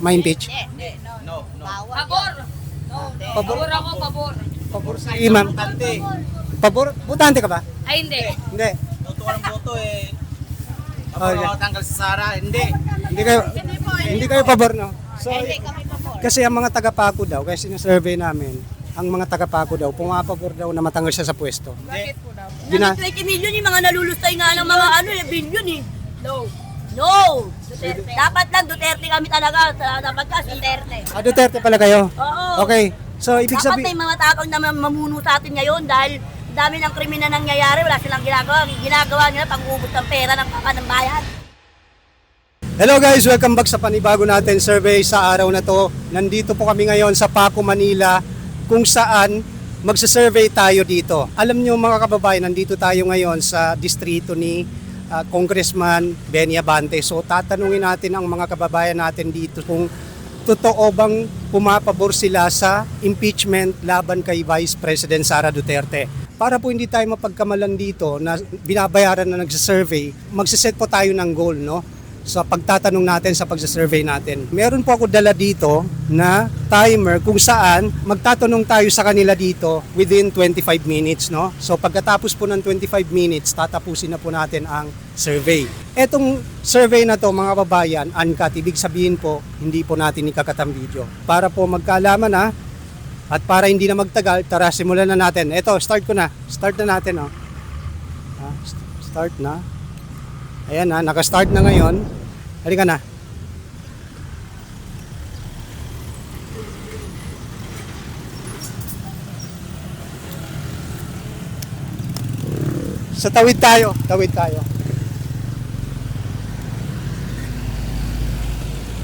Ma-impeach? No. Pabor. Pabor ako, pabor. Pabor sa ma'am. Pabor? Butante ka ba? Ay, hindi. Hindi. Boto ka ng boto eh. Oh, yeah. Tanggal si Sara, hindi. Hindi kayo pabor, no? So, Hindi kami pabor. kasi ang mga taga-Paco daw, kasi sinasurvey namin, ang mga taga-Paco daw, pumapabor daw na matanggal siya sa pwesto. Bakit po daw? Gina- 20 million yung mga nalulustay nga ng mga billion eh. No! Duterte. Dapat lang Duterte kami talaga. Dapat ka Duterte. Duterte pala kayo? Oo. Okay. So, ibig Dapat may sabihin, mga takang na mamuno sa atin ngayon dahil dami ng krimen na nangyayari, wala silang ginagawa. Ang ginagawa nila pang-ubos ng pera ng ng bayan. hello guys, welcome back sa panibago natin survey sa araw na to. Nandito po kami ngayon sa Paco, Manila, kung saan magsasurvey tayo dito. Alam nyo mga kababayan, nandito tayo ngayon sa distrito ni Congressman Benny Abante. So tatanungin natin ang mga kababayan natin dito kung totoo bang pumapabor sila sa impeachment laban kay Vice President Sara Duterte. Para po hindi tayo mapagkamalan dito na binabayaran na nagsasurvey, magsiset po tayo ng goal, no? Sa pagtatanong natin sa pagsasurvey natin. Meron po ako dala dito na timer kung saan magtatanong tayo sa kanila dito within 25 minutes, no? So pagkatapos po ng 25 minutes, tatapusin na po natin ang survey. Etong survey na to mga kababayan, uncut, ibig sabihin po, hindi po natin ikakatang video. Para po magkaalaman na at para hindi na magtagal, tara simulan na natin. Eto, start ko na. Start na natin, oh. Start na. Ayan na, naka-start na ngayon. Halika na. Sa tawid tayo,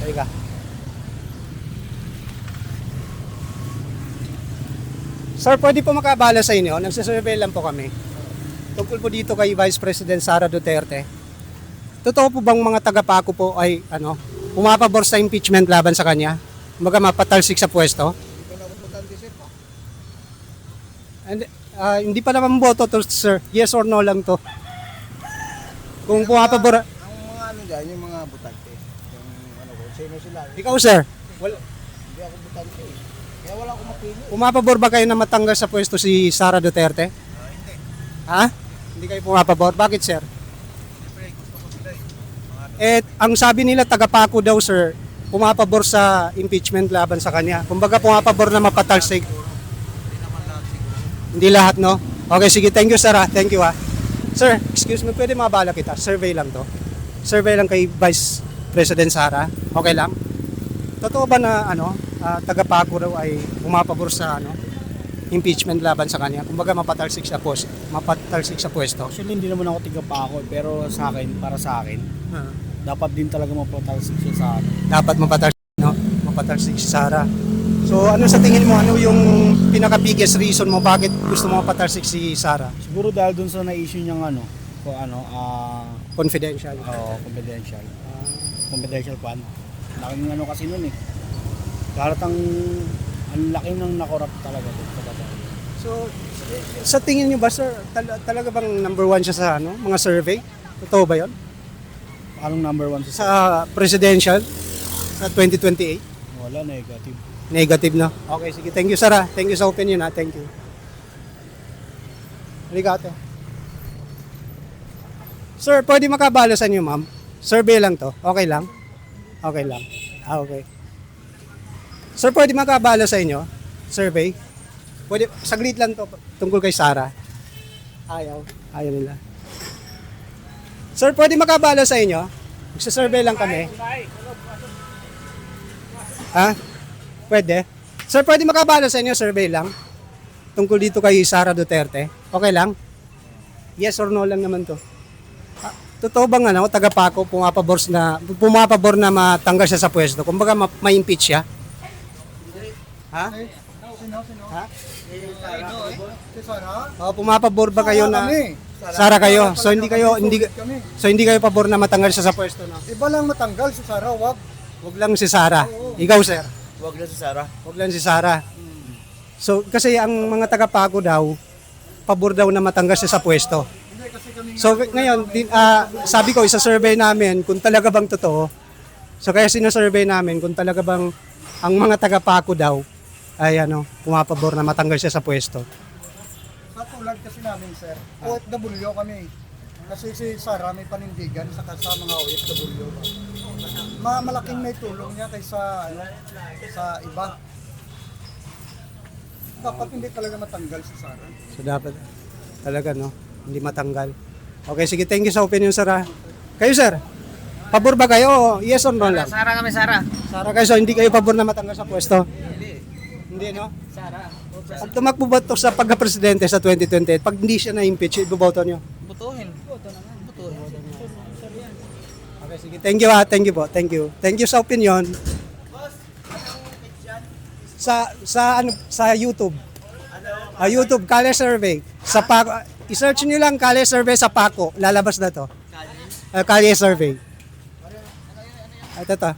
Halika. Sir, pwede po makabala sa inyo? Nagsasurvey lang po kami. Tungkol po dito kay Vice President Sara Duterte. Totoo po bang mga taga-Paco po ay pumapabor sa impeachment laban sa kanya? Kumbaga mapatalsik sa pwesto? And, hindi pa naman boto to, sir. Yes or no lang to. Kung pumapabor... Ang mga ano dyan, yung mga butante. Yung ano ko, sino sila. Ikaw, sir. Hindi ako butante. Kaya wala akong mapili. Pumapabor ba kayo na matanggal sa pwesto si Sara Duterte? Hindi. Ha? Hindi kayo pumapabor? Bakit, sir? Siyempre, gusto ko sila eh. Ang sabi nila taga-Paco daw, sir, pumapabor sa impeachment laban sa kanya. Kumbaga pumapabor na mapatalsik. Hindi naman lahat siguro. Hindi lahat, no? Okay, sige. Thank you, sir. Thank you, Sir, excuse me, pwede mabala kita. Survey lang to. Survey lang kay Vice President Sara. Okay lang? Totoo ba na, taga-Paco daw ay pumapabor sa, impeachment laban sa kanya? Kumbaga mapatalsik sa pwesto. Actually, hindi naman ako tiga-Paco, pero sa akin, para sa akin, dapat din talaga mapatalsik siya sa akin. Dapat mapatalsik si Sara. So ano sa tingin mo, ano yung pinaka-biggest reason mo bakit gusto mo mapatalsik si Sara? Siguro dahil dun sa na-issue niyang Confidential. confidential. Confidential fund. Laking kasi nun eh. Halatang ang laki ng nakorap talaga dun sa babae. So sa tingin niyo ba, sir, talaga bang number one siya sa mga survey? Totoo ba 'yon? Anong number one sa Sa presidential sa 2028? wala, negative. Negative, no? Okay, sige. Thank you, Sara. Thank you sa opinion, Thank you. Arigato. Sir, pwede makabala sa inyo, ma'am? Survey lang to. Okay lang? Okay lang. Okay. Sir, pwede makabala sa inyo? Survey? Pwede, saglit lang to tungkol kay Sara. Ayaw nila. Sir, pwede makabala sa inyo? Magsa-survey lang kami. Ha? Pwede? Sir, pwede makabala sa inyo, survey lang. Tungkol dito kay Sara Duterte. Okay lang? Yes or no lang naman to. Totoo bang taga-Paco pumapabor na matanggal siya sa pwesto? Kumbaga ma-impeach siya? Ha? Ha? Pumapabor ba kayo na Sara kayo? So hindi kayo pabor na matanggal siya sa pwesto, no? Iba lang matanggal si Sara, wag. Wag lang si Sara. Ikaw, sir? Wag na si Sara. Wag lang si Sara. So kasi ang mga taga-Paco daw, pabor daw na matanggal siya sa pwesto. So ngayon, sabi ko, isa survey namin kung talaga bang totoo, So kaya sinasurvey namin kung talaga bang ang mga taga-Paco daw ay pumapabor na matanggal siya sa pwesto. Sa tulad kasi namin, sir, OFW kami. Kasi si Sara may panindigan sa mga OFW. Malaking may tulong niya kaysa sa iba. Dapat hindi talaga matanggal si Sara. So dapat talaga hindi matanggal. Okay, sige, thank you sa opinion, sir. Kayo, sir, pabor ba kayo? Yes or no lang? Sara kami, Sara. Sara kayo, so hindi kayo pabor na matanggal sa pwesto? Hindi, no? Sara. Pag tumakbo ba ito sa pagka-presidente sa 2028, pag hindi siya na-impeach, iboboto nyo? Butuhin. Butuhin. Okay, sige. Thank you, Thank you po. Thank you. Thank you sa opinion. Sa YouTube. YouTube, Kale Survey. Sa Paco, i-search niyo lang Kale Survey sa Paco. Lalabas na to. Kale Survey. Ito.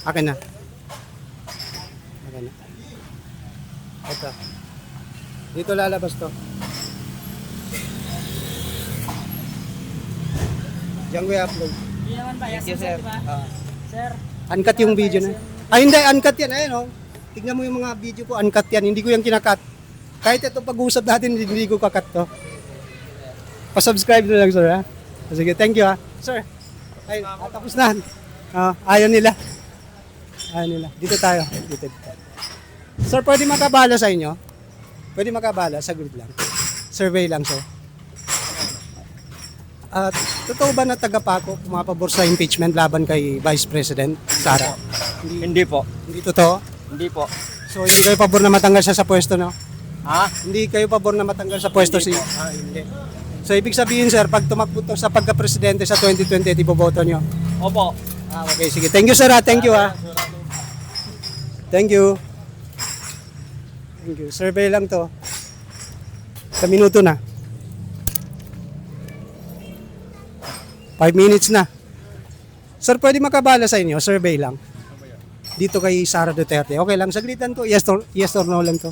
Akin na. Ito. Dito lalabas to. Diyan ko i-upload. Thank you, sir. Uncut yung video na. Ay, hindi. Uncut yan. Ayun, tignan mo yung mga video ko. Uncut yan. Hindi ko yung kinakat. Kahit ito pag-uusap natin, hindi ko kakat to. Pa-subscribe na lang, sir, ha? Sige, thank you, ha? Sir, ay, tapos na. Ayaw nila. Dito tayo. Dito. Sir, pwede makabala sa inyo? Pwede makabala? Saglit lang. Survey lang, sir. Totoo ba na taga-Paco pumapabor sa impeachment laban kay Vice President Sara? Hindi po. Hindi totoo? Hindi po. So, hindi kayo pabor na matanggal siya sa pwesto, no? Ha? Hindi kayo pabor na matanggal sa pwesto Hindi hindi. So, ibig sabihin, sir, pag tumakbo to sa pagka-presidente sa 2028, iboboto nyo? Opo. Okay, sige. Thank you, sir, ha? Thank you, ha? Thank you. Thank you. Survey lang to. Sa minuto na. 5 minutes na. Sir, pwede makabala sa inyo? Survey lang. Dito kay Sara Duterte. Okay lang, saglitan to. Yes or no lang to.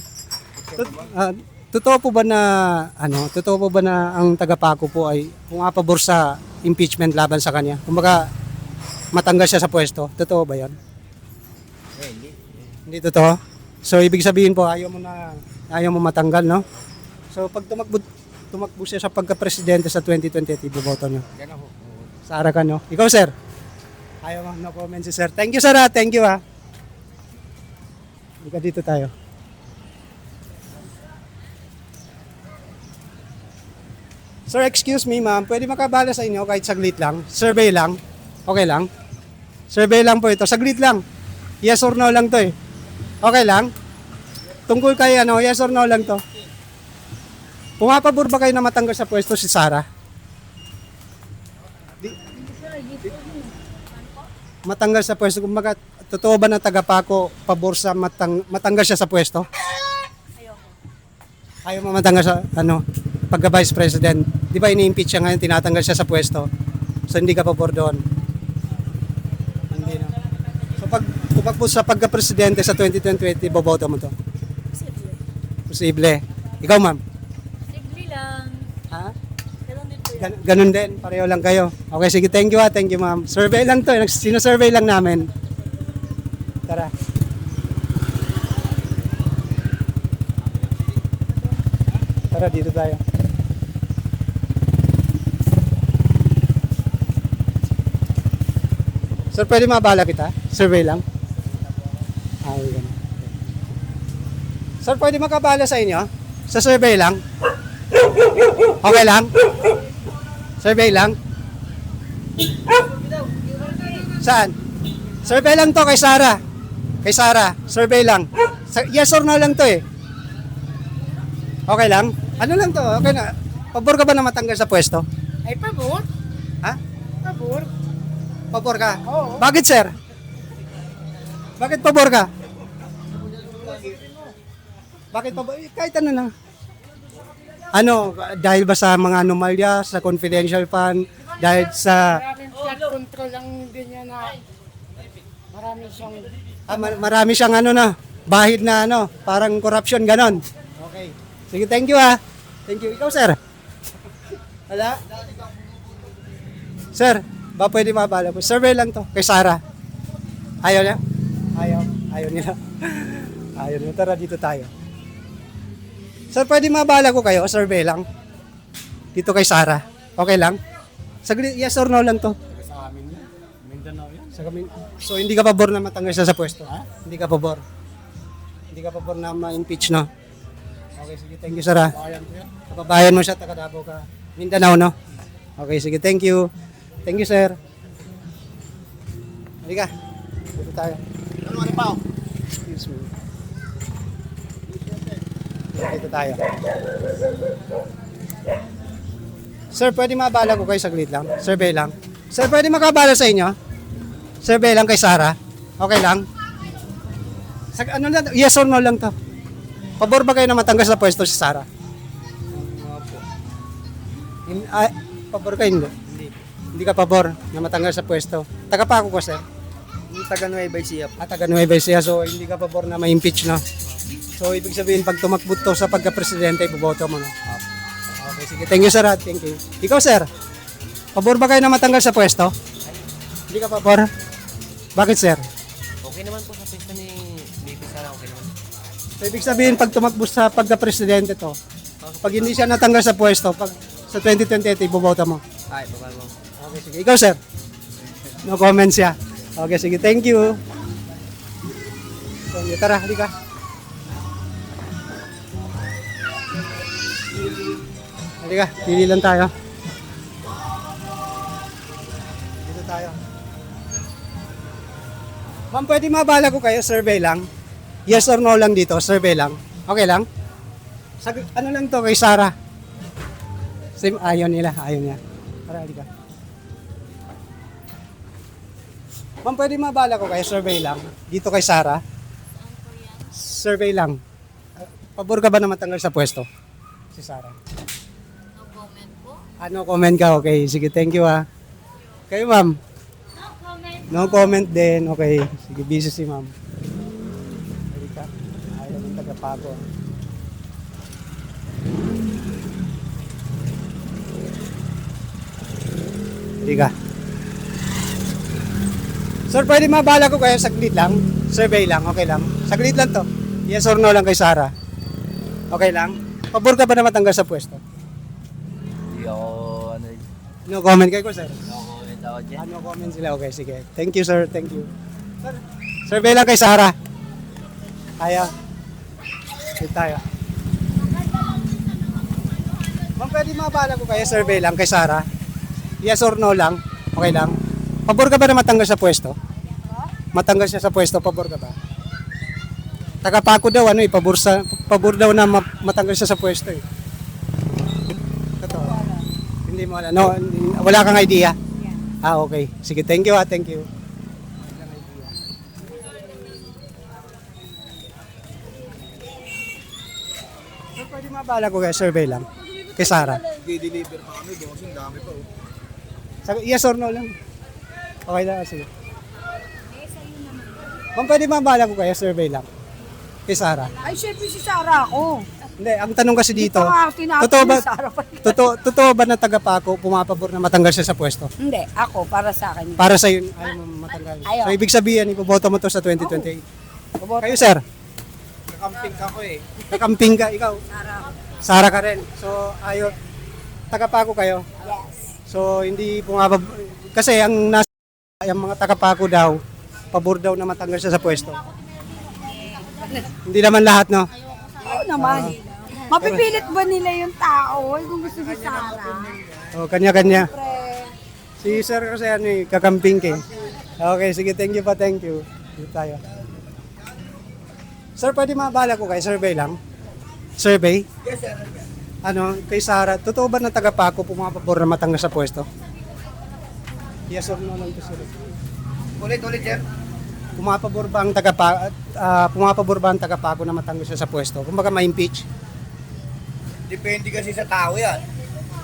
Totoo po ba na ang taga-Paco po ay pumapabor sa impeachment laban sa kanya? Kumbaga matanggal siya sa pwesto. Totoo ba 'yon? Hindi totoo. So ibig sabihin po ayaw mo matanggal, no? So pag tumakbo siya sa pagka-presidente sa 2020, iboboto niyo. Sara ka, no? Ikaw, sir? Ayaw mo, no comment si sir. Thank you, sir, ha? Thank you, ha? Dito tayo. Sir, excuse me, ma'am. Pwede makabala sa inyo kahit saglit lang? Survey lang? Okay lang? Survey lang po ito. Saglit lang. Yes or no lang to, eh. Okay lang? Tungkol kay yes or no lang to. Pumapabor ba kayo na matanggal sa pwesto si Sara? Matanggal sa pwesto. Kumbaga, totoo ba na taga-Paco pabor sa matanggal siya sa pwesto? Ayaw mo matanggal sa pagka-vice president. Di ba ini-impeach siya ngayon, tinatanggal siya sa pwesto. So hindi ka pabor doon. Hindi na. So pag tumakbo sa pagka-presidente sa 2028, boboto mo to? Posible. Ikaw, ma'am? Sigli lang. Ha? Ganun din po yan. Ganun din, pareho lang kayo. Okay, sige, thank you, ha. Thank you, ma'am. Survey lang to, sino-survey lang namin. Tara. Tara, dito tayo. Sir, pwede mabala kita? Survey lang. Ay, ganun. Sir, pwede makabala sa inyo? Sa survey lang? Okay lang? Survey lang? Saan? Survey lang to kay Sara. Kay Sara, survey lang. Yes or no lang to, eh. Okay lang? Ano lang to? Okay na. Pabor ka ba na matanggal sa pwesto? Ay, pabor. Ha? Pabor. Pabor ka? Oo. Bakit, sir? Bakit pabor ka? Bakit pabor? Kahit ano na. Dahil ba sa mga anomalya, sa confidential fund, dahil sa Flood control ang din niya na marami siyang bahid na parang corruption, ganon. Okay. Sige, thank you, ha. Thank you. Ikaw, sir? Wala? Sir, ba pwede mabala po? Survey lang to, kay Sara. Ayaw niya? Ayaw nila. Ayaw nila. Tara, dito tayo. Sir, pwede mabala ko kayo? Survey lang. Dito kay Sara. Okay lang? Saglit, yes or no lang to. Sa amin yan. Mindanao yan. So, hindi ka pabor na matanggal siya sa pwesto? Hindi ka pabor? Hindi ka pabor na ma-impeach, no? Okay, sige. Thank you, Sir. Bayan ko yan. Kababayan mo siya, taga Davao ka. Mindanao, no? Okay, sige. Thank you. Thank you, sir. Halika. Dito tayo. Ano pa? Excuse me. Dito tayo. Sir, pwede mabala ko kayo saglit lang? Survey lang. Sir, pwede makabala sa inyo? Survey lang kay Sara. Okay lang? Ano lang, yes or no lang to? Pabor ba kayo na matanggal sa pwesto si Sara? Pabor ka hindi? Hindi ka pabor na matanggal sa pwesto. Taga pa ako ko, sir. Taga Nueva Ecija po. Taga Nueva Ecija, so hindi ka pabor na ma-impeach, no? So, ibig sabihin, pag tumakbo to sa pagka-presidente, iboboto mo, no? Okay, sige. Thank you, sir. Thank you. Ikaw, sir, pabor ba kayo na matanggal sa pwesto? Hindi ka pabor? Bakit, sir? Okay naman po sa pista ni Baby Sara, okay naman. So, ibig sabihin, pag tumakbo sa pagka-presidente to, pag hindi siya natanggal sa pwesto, pag sa 2028, iboboto mo. Ay, baba mo. Okay, sige. Ikaw, sir? No comments siya. Okay, sige. Thank you. So, tara, halika. Halika, pili lang tayo. Dito tayo. Ma'am, pwede mabala ko kayo? Survey lang. Yes or no lang dito, survey lang. Okay lang? Ano lang to kay Sara? Same, ayaw nila, ayaw niya. Tara, halika. Ma'am, pwede mabala ko kayo? Survey lang. Dito kay Sara. Survey lang. Pabor ka ba na matanggal sa pwesto? Si Sara. No comment po. No comment ka? Okay, sige, thank you ha. Kayo, ma'am? No comment. No comment din. Okay, sige, busy si ma'am. Halika. Ayaw ng tagapago. Halika. Sir, pwede mabala ko kayo saglit lang? Survey lang, okay lang. Saglit lang to. Yes or no lang kay Sara. Okay lang? Pabor ka ba na matanggal sa pwesto? Hindi ako, No comment kayo ko, sir. no comment ako dyan. Ano comment sila? Okay, sige. Thank you, sir. Thank you. Sir, survey lang kay Sara. Kaya. Sit tayo. Ma'am, pwede mabala ko kayo? Survey lang kay Sara. Yes or no lang? Okay lang? Pabor ka ba na matanggal sa pwesto? Matanggal siya sa pwesto, pabor ka ba? Tagapako daw, pabor daw na matanggal siya sa pwesto eh. Totoo. Hindi mo alam. No, wala kang idea? Okay. Sige, thank you ha, thank you. So, pwede mabala ko kaya survey lang? Kay Sara. I-deliver pa kami, bossing, dami pa. Yes or no lang? Okay lang, sige. Ma'am, pwede mabala ko kaya survey lang? Kay Sara. Ay, syempre si Sara ako. Hindi, ang tanong kasi dito, Ito nga, tinapos totoo ba, ni Sara pa. totoo ba na tagapako pumapabor na matanggal siya sa pwesto? Hindi, ako, para sa akin. Para sa yun, ayaw mo matanggal. Ayaw. So, ibig sabihin, ipoboto mo to sa 2028. Kayo, sir? Nakamping ka ko eh. Kakamping ka, ikaw? Sara. Sara ka rin. So, ayaw, tagapako kayo? Yes. So, hindi pumapabor. Kasi ang nasa, yung mga tagapako daw, pabor daw na matanggal siya sa pwesto. Hindi naman lahat, no? Oo naman. Mapipilit ba nila yung tao kung gusto si Sara? O, kanya-kanya. Pre. Si sir kasi ano eh, kakamping ka eh. Okay, sige, thank you pa, thank you. Dito tayo. Sir, pwede mabala ko kayo, survey lang? Survey? Yes, sir. Ano, kay Sara, totoo ba na tagapako pumapabor na matanggal sa pwesto? Yes or no lang to, sir? Ulit, sir. Pumapabor ba ang tagapako na matanggal siya sa pwesto? Kung baka ma-impeach? Depende kasi sa tao yan.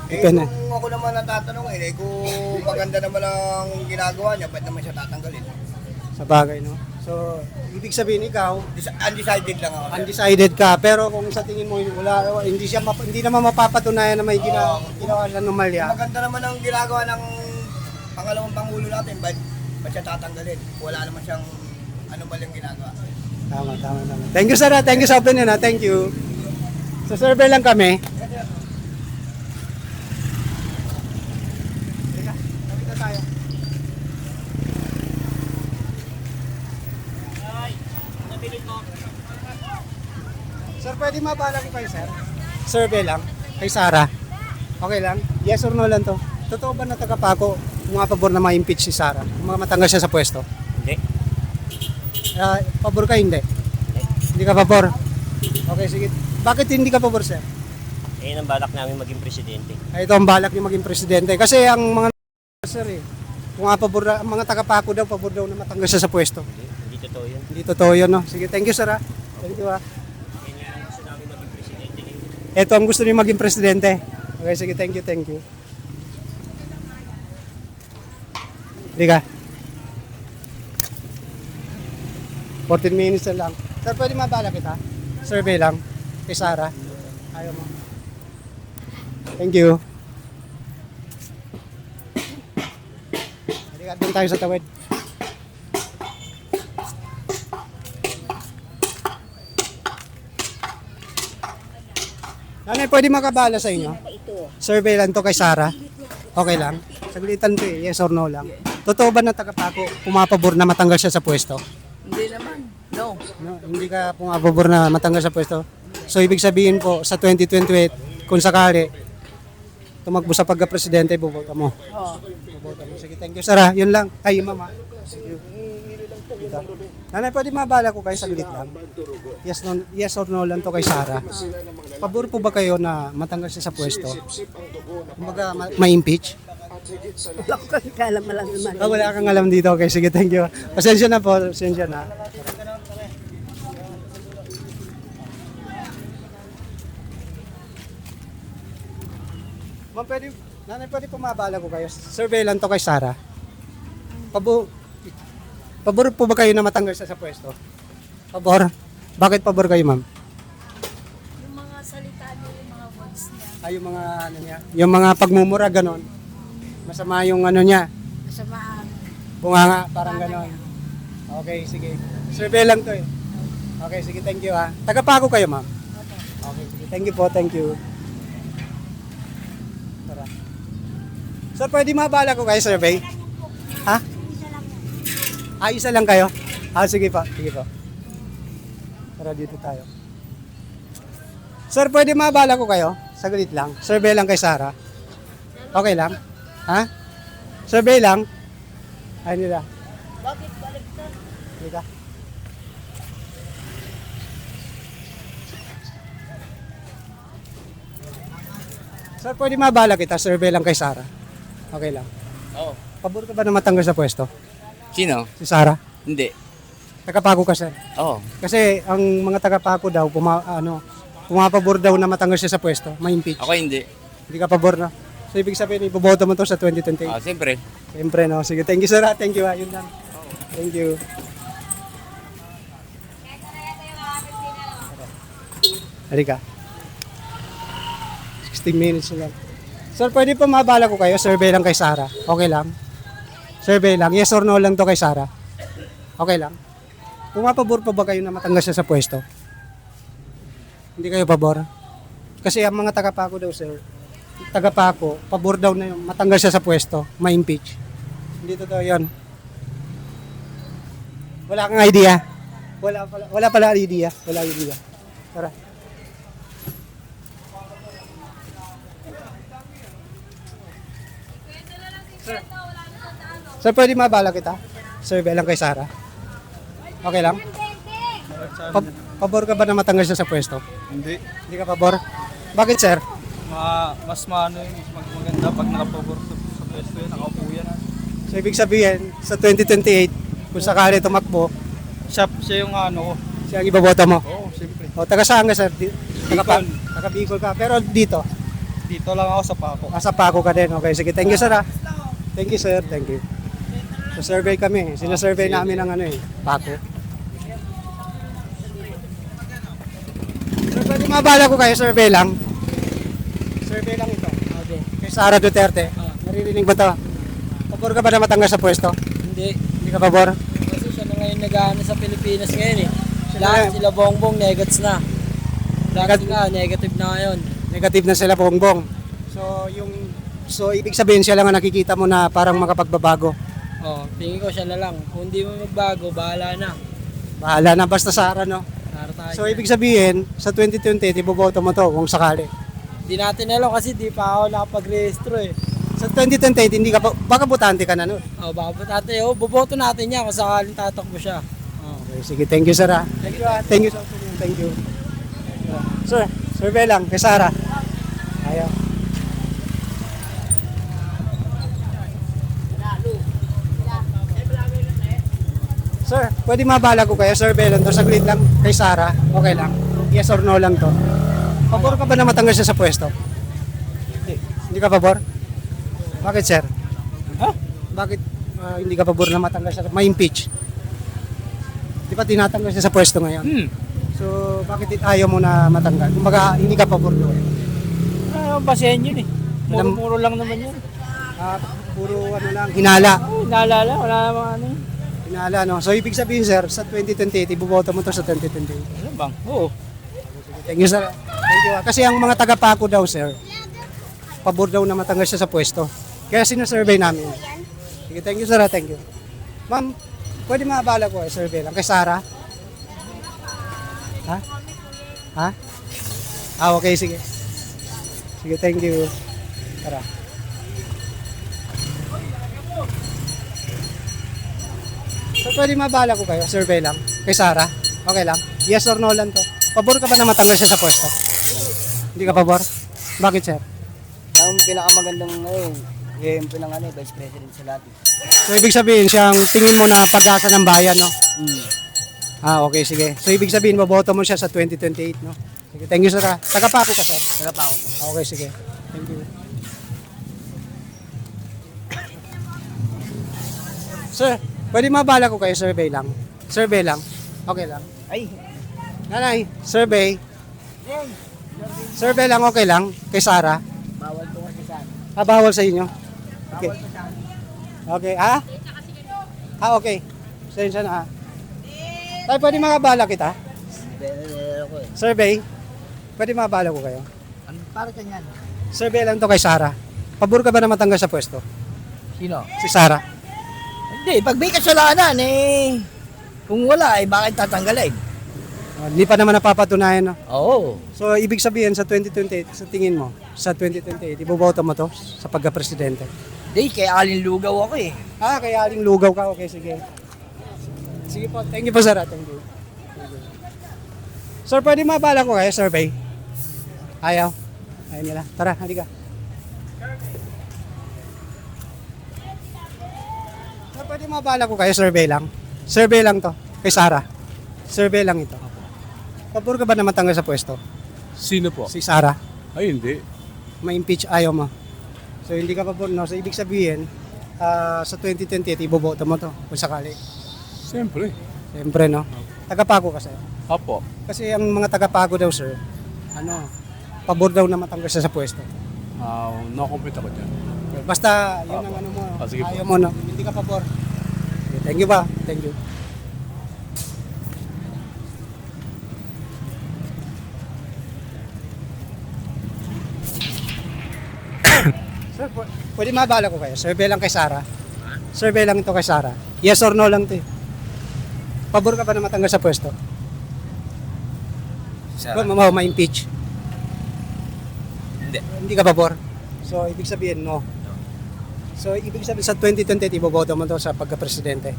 Depende. Kung ako naman natatanungin, kung maganda naman ang ginagawa niya, ba't naman siya tatanggalin? Sa bagay, no? So, ibig sabihin ikaw, Undecided lang ako. undecided ka, pero kung sa tingin mo hindi naman mapapatunayan na may ginawa ng anomalya. Maganda naman ang ginagawa ng pangalawang pangulo natin, ba't siya tatanggalin? Wala naman siyang ano ba yung ginagawa. Tama. Thank you, sir. Thank you sa opinion, ha. Thank you. Sa survey lang kami. Sir, pwede mabala ko kayo, sir? Survey lang, kay Sara. Okay lang? Yes or no lang to? Totoo ba na taga-Paco, mga pabor na ma-impeach si Sara? Mga matanggal siya sa pwesto? Hindi. Pabor ka, hindi? Hindi ka pabor? Okay, sige. Bakit hindi ka pabor, sir? Eh, ang balak namin maging presidente. Ito ang balak niyo maging presidente. Kasi ang mga sir kung pabor na, ang mga taga-Paco daw, pabor daw na matanggal siya sa pwesto. Hindi totoo yun. Hindi totoo yun, no? Sige, thank you, sir, ha? Thank you, ha? Yan nga ang gusto namin maging presidente. Ito ang gusto niyo maging presidente. Okay, sige, thank you. Hindi ka? 14 minutes na lang. Sir, pwede mabala kita? Survey lang. Kay Sara. Ayaw mo. Thank you. Halika, doon tayo sa tawid. Nanay, pwede makabala sa inyo? Survey lang to kay Sara. Okay lang? Saglitan to eh. Yes or no lang. Totoo ba na taga-Paco pumapabor na matanggal siya sa pwesto? Hindi naman. No. No, hindi ka pumapabor na matanggal sa pwesto. So ibig sabihin po sa 2028 kung sakali tumakbo sa pagka-presidente, boboto mo. Oo. Boboto mo. Sige, thank you, Sara. Yun lang. Ay, mama. Ito. Nanay, pwede mabala ko kayo saglit lang. Yes or no lang to kay Sara. Pabor po ba kayo na matanggal siya sa pwesto? Kumbaga, ma-impeach? Wala ko kasi kaalam lang naman. Wala kang alam dito. Okay, sige, thank you. Pasensya na po. Pasensya na. Ma'am, pwede pumabala ko kayo. Survey lang to kay Sara. Pabor po ba kayo na matanggal siya sa pwesto? Pabor? Bakit pabor kayo, ma'am? Yung mga salita niya, yung mga words niya. Ay, yung mga ano niya, yung mga pagmumura ganon. Masama yung ano niya, Kasamaan. bunganga, parang ganon. Okay, sige. Survey lang to eh. Okay, sige, thank you ha. Taga-Paco kayo, ma'am? Okay, sige. Thank you po, thank you. Tara. Sir, pwede mabala ko kayo survey? Ha? Isa lang kayo? Sige pa, sige pa. Tara, dito tayo. Sir, pwede mabala ko kayo? Saglit lang. Survey lang kay Sara. Okay lang? Ha? Survey lang? Ay nila. Bakit balik ka? Dito. Sir, pwede mabala kita? Survey lang kay Sara. Okay lang. Oo. Pabor ka ba na matanggal sa pwesto? Sino? Si Sara? Hindi. Taga-Paco ka, sir. Oo. Kasi ang mga taga-Paco daw, pumapabor daw na matanggal siya sa pwesto, ma-impeach. Ako hindi. Hindi ka pabor, no? So, ibig sabihin, iboboto mo to sa 2028. Siyempre. Siyempre, no? Sige, thank you, sir. Thank you, Yun lang. Thank you. Halika. 16 minutes na lang. Sir, pwede pa mabala ko kayo? Survey lang kay Sara. Okay lang? Survey lang. Yes or no lang to kay Sara. Okay lang? Pumapabor pa ba kayo na matanggal siya sa pwesto? Hindi kayo pabor? Kasi ang mga taga-Paco daw, sir, taga-Paco, pabor daw na yung matanggal siya sa pwesto, ma-impeach. Hindi totoo yun. Wala kang idea? Wala pala idea. Wala idea. Tara. Sir, pwede mabala kita? Survey lang kay Sara. Okay lang? Pabor ka ba na matanggal siya sa pwesto? Hindi. Hindi ka pabor? Bakit, sir? Mas maganda pag nakapabor sa pwesto yan, nakaupo yan. So, ibig sabihin, sa 2028, kung sakali tumakbo, Siya yung ano ko. siya ang ibaboto mo. Oo, siyempre. O, taga saan ka, sir? Bicol. Taga Bicol ka. Pero dito, Dito lang ako sa Paco. nasa Paco ka din. Okay, sige. Thank you, sir. Thank you, sir. Thank you. So, survey kami. Sinasurvey namin ng Paco. Sir, pwede mabala ko kayo, survey lang. Survey lang ito. Okay. Kay Sara Duterte. Naririnig ba ito? Pabor ka ba na matanggal sa pwesto? Hindi. Hindi ka pabor? Kasi siya naman ngayon nag-ano sa Pilipinas ngayon eh. Lahat sila bongbong negatives na. Lahat sila negative na ngayon. Negative na sila bongbong. So ibig sabihin siya lang ang nakikita mo na parang makapagbabago. Oh, tingin ko siya na lang. Kung di mo magbago, bahala na. Bahala na basta Sara, no? Para tayo. So ibig sabihin, sa 2020, iboboto mo to kung sakali. Di natin alam kasi di pa ako nakapag-rehistro eh. Sa 2028, hindi ka pa, baka butante ka na nun. Oh, babot natin. Oh, boboto natin yan kung sakaling tatakbo siya. Oh. Okay, sige, thank you, Sara. Thank you, thank you, thank you. Sir, survey lang kay Sara. Ayaw. Sir, pwede mabala ko kayo, survey lang to, saglit lang kay Sara. Okay lang. Yes or no lang to. Pabor ka ba na matanggal siya sa pwesto? Hindi ka pabor? Bakit, sir? Ha? Bakit hindi ka pabor na matanggal siya? May impeach. Di ba tinatanggal siya sa pwesto ngayon? So, bakit ayaw mo na matanggal? Kumbaga, hindi ka pabor doon. Basehin yun eh. Muro-muro lang naman yun. Puro ano lang, hinala. Oh, naalala. Wala namang ano yun. Hinala, no? So, ibig sabihin, sir, sa 2028, iboboto mo to sa 2028. Ano bang? Oo. Thank you, sir. Thank you. Kasi ang mga taga-Paco daw, sir, pabor daw na matanggal siya sa pwesto. Kaya sinasurvey namin. Sige, thank you, sir. Thank you. Ma'am, pwede maabala ko survey lang. Kay Sara? Ha? Ha? Okay, sige. Sige, thank you. Tara. So, pwede mabala ko kayo, survey lang. Kay Sara? Okay lang? Yes or no lang to? Pabor ka ba na matanggal siya sa pwesto? Hindi ka pabor? Bakit, sir? Ang pinakamagandang ngayon, yung Vice President sa lahat. So, ibig sabihin, siyang tingin mo na pag-asa ng bayan, no? Okay, sige. So, ibig sabihin, maboto mo siya sa 2028, no? Sige, thank you, sir. Taga-Paco ka, sir? Nagapako ko. Okay, sige. Thank you. Sir, pwede mabala ko kayo, survey lang. Survey lang. Okay lang. Ay, Nanay, survey. Survey lang, okay lang. Kay Sara. bawal ko kasi saan. Bawal sa inyo. Okay. Okay, okay. Sensya na, Tayo, pwede makabala kita? Survey. Pwede makabala ko kayo? Para ka yan. Survey lang to kay Sara. Pabor ka ba na matanggal sa pwesto? Sino? Si Sara. Hindi, pag may kasalanan eh, kung wala eh, bakit tatanggalin? Hindi pa naman napapatunayan, no? Oo. So, ibig sabihin sa 2028, sa tingin mo, sa 2028, iboboto mo to sa pagka-presidente? Hindi, kaya alin lugaw ako eh. Kaya aling lugaw ka. Okay, sige. Sige po. Thank you po, sir. Thank you. Sir, pwede mabala ko kayo, survey? Ayaw. Ayaw nila. Tara, halika. Sir, pwede mabala ko kayo, survey lang? Survey lang to, kay Sara. Survey lang ito. Pabor ka ba na matanggal sa pwesto? Sino po? Si Sara. Ay, hindi. Ma-impeach, ayaw mo. So, hindi ka pabor, no? So, ibig sabihin, sa 2028, iboboto mo to, kung sakali. Siyempre. Siyempre, no? Taga-Paco kasi. Apo. Kasi ang mga taga-Paco daw, sir, pabor daw na matanggal siya sa pwesto. No-compete ako dyan. Basta, yun ang ano mo, Sige po. ayaw mo, no? Hindi ka pabor. Okay, thank you ba? Thank you. Sir, pwede mabala ko kayo. Survey lang kay Sara. Survey lang ito kay Sara. Yes or no lang ito. Pabor ka ba na matanggal sa pwesto? Sara. Ma-impeach? Hindi. Hindi ka pabor? So, ibig sabihin, no. So, ibig sabihin sa 2028, iboboto mo to sa pagka-presidente.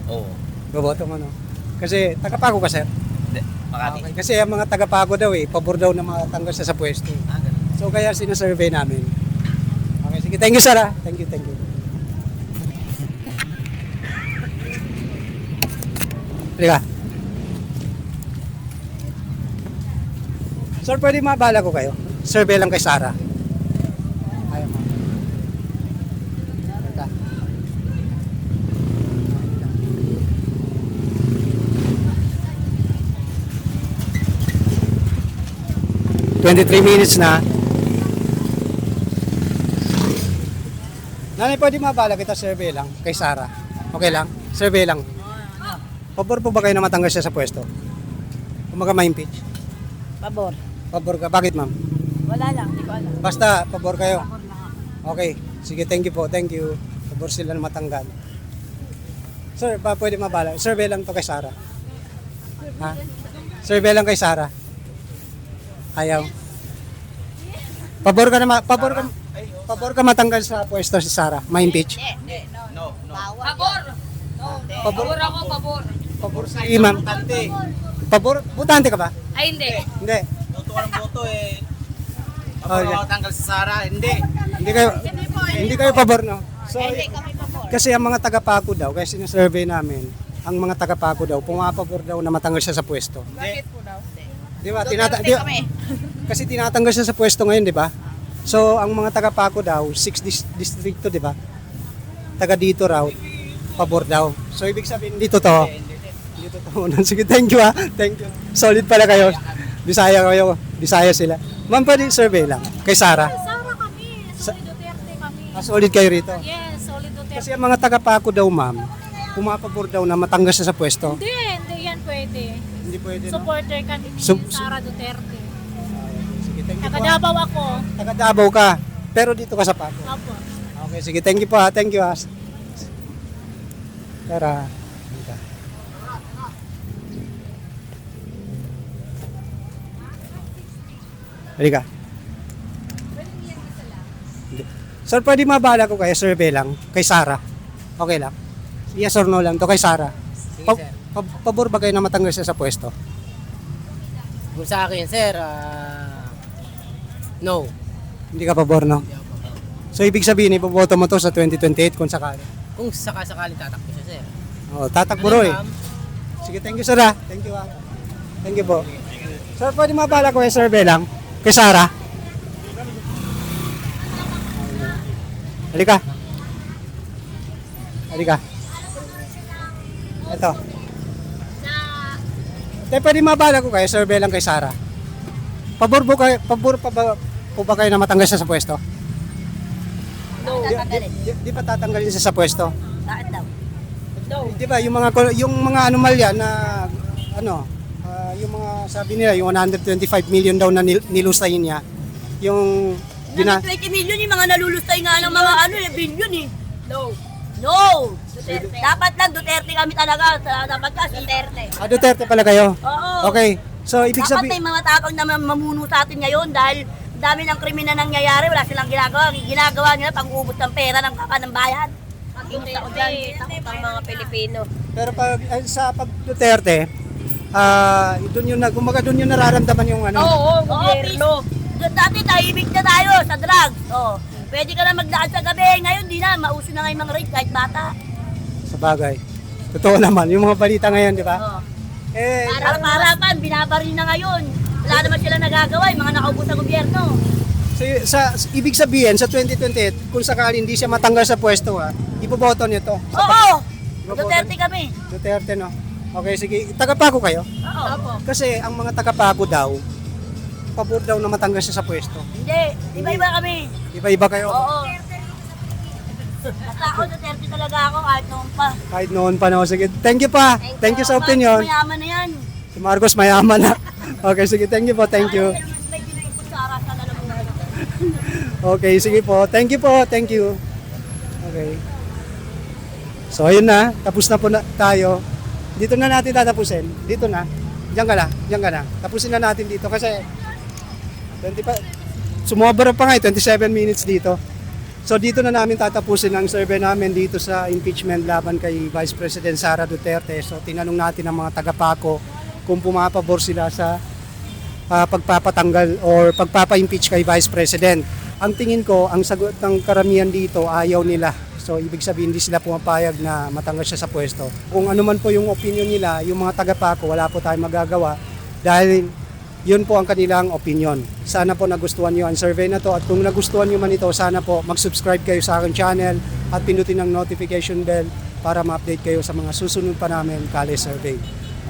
Oo. Iboboto mo, no. Kasi, taga-Paco ka, sir. Hindi. Makati. Okay. Kasi ang mga taga-Paco daw, pabor daw na matanggal siya sa pwesto. Ganun. So, kaya sinasurvey namin. Okay, sige. Thank you, sir. Thank you, thank you. Halika. Sir, pwede mabala ko kayo? Survey lang kay Sara. Ayaw mo. Halika. 23 minutes na. Nanay, pwede mabala kita survey lang kay Sara. Okay lang? Survey lang. Pabor po ba kayo na matanggal siya sa pwesto? Kumaga ma-impeach? Pabor. Pabor ka. Bakit ma'am? Wala lang, hindi ko alam. Basta, pabor kayo. Okay. Sige, thank you po. Thank you. Pabor sila na matanggal. Sir, pwede mabala. Survey lang to kay Sarah. Ha? Survey lang kay Sarah. Ayaw. Pabor ka matanggal sa pwesto si Sarah. Ma-impeach. Pabor ako, pabor. Pabor sa imam. Pabor? Butante ka ba? Ay, hindi. Hindi. Boto walang boto eh. Oh, yeah. Tanggal si Sara, hindi. Hindi kayo pabor, no? So, kasi ang mga taga-Paco daw, kasi sinusurvey namin, ang mga taga-Paco daw, pumapabor daw na matanggal siya sa pwesto. Bakit po daw? Di ba? Kasi tinatanggal siya sa pwesto ngayon, di ba? So, ang mga taga-Paco daw, 6 distrito, di ba? Taga dito raw, pabor daw. So, ibig sabihin, dito to. Dito to. Sige, thank you ha. Thank you. Solid pala kayo. Bisaya kayo. Bisaya sila. Ma'am, pwede survey lang. Kay Sarah. Sara kami. Solid Duterte kami. Solid kayo rito. Yes, solid Duterte. Kasi ang mga taga-Paco daw, ma'am, pumapabor daw na matanggal siya sa pwesto. Hindi yan pwede. Hindi pwede, no? Supporter ka ni Sara Duterte. Sige, thank you po. Nakadabaw ako. Taga Davao ka. Pero dito ka sa Paco. Opo. Okay, sige. Thank you po ha. Thank you ha. Tara. Halika. Hindi. Sir, pwede mabala ko kayo, survey lang, kay Sarah. Okay lang. Yes or no lang to kay Sarah. Sige, sir. Pabor ba kayo na matanggal siya sa pwesto? Kung sa akin, sir, no. Hindi ka pabor, no? So, ibig sabihin, ipoboto mo to sa 2028 kung sakali. Kung sakasakali tatakbo siya, sir. Oh, tatakbo ro eh. Sige, thank you sir ha. Thank you ha. Thank you po. Sir, pwede mabala ko yung survey lang kay Sarah. Halika. Halika. Ito. Pwede mabala ko kayo, survey lang kay Sarah. Pabor pa ba kayo na matanggal siya sa pwesto? No. Di pa tatanggalin siya sa pwesto? Bakit daw? Di ba yung mga anomalya na yung mga sabi nila yung 125 million daw na nilusay niya. Yung 20 million yung mga nalulustay nga ng mga billion eh. No. Duterte. Dapat lang Duterte kami talaga. Dapat ka Duterte. Duterte pala kayo? Oo. Okay. So ibig Dapat sabihin may mga tapang na mamuno sa atin ngayon dahil dami ng krimen na nangyayari, wala silang ginagawa. Ginagawa nila pang-ubos ng pera ng kaka ng bayan. Yung tao dyan, takot ang mga Pilipino. pero sa pag Duterte, doon yung nararamdaman yung ano. Oo, gobyerno. Dati tahimik na tayo sa drugs. Oh. Pwede ka na magdaan sa gabi. Ngayon di na, mauso na nga yung mga rape kahit bata. Sa bagay. Totoo naman, yung mga balita ngayon, di ba? Oh. Eh, Harap-harapan, binabaril na ngayon. Wala naman sila nagagawa, yung mga nakaupo sa gobyerno. ibig sabihin, sa 2028, kung sakali hindi siya matanggal sa pwesto, iboboto niyo to. Oo! Duterte kami. Duterte, no? Okay, sige. Taga-Paco kayo? Oo. Kasi ang mga taga-Paco daw, pabor daw na matanggal siya sa pwesto. Hindi, iba-iba kami. Iba-iba kayo. Oo. Basta ako, Duterte talaga ako kahit noon pa. Kahit noon pa na. Sige, thank you pa. Thank you sa opinion. Mayaman na yan. Si Marcos mayaman na. Okay, sige. Thank you po. Thank you. May pinaipot sa aras na lalamunan. Okay, sige po. Thank you po. Thank you. Okay. So, ayun na. Tapos na po tayo. Dito na natin tatapusin. Dito na. Diyan ka na. Diyan ka na. Tapusin na natin dito kasi sumobra pa nga 27 minutes dito. So dito na namin tatapusin ang survey namin dito sa impeachment laban kay Vice President Sara Duterte. So tinanong natin ang mga taga-Paco kung pumapabor sila sa pagpapatanggal or pagpapa-impeach kay Vice President. Ang tingin ko, ang sagot ng karamihan dito, ayaw nila. So ibig sabihin, hindi sila pumapayag na matanggal siya sa pwesto. Kung ano man po yung opinion nila, yung mga taga-Paco, wala po tayong magagawa dahil yun po ang kanilang opinion. Sana po nagustuhan nyo ang survey na to at kung nagustuhan nyo man ito, sana po mag-subscribe kayo sa aking channel at pindutin ang notification bell para ma-update kayo sa mga susunod pa namin Kale survey.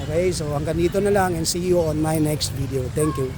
Okay, so hanggang dito na lang and see you on my next video. Thank you.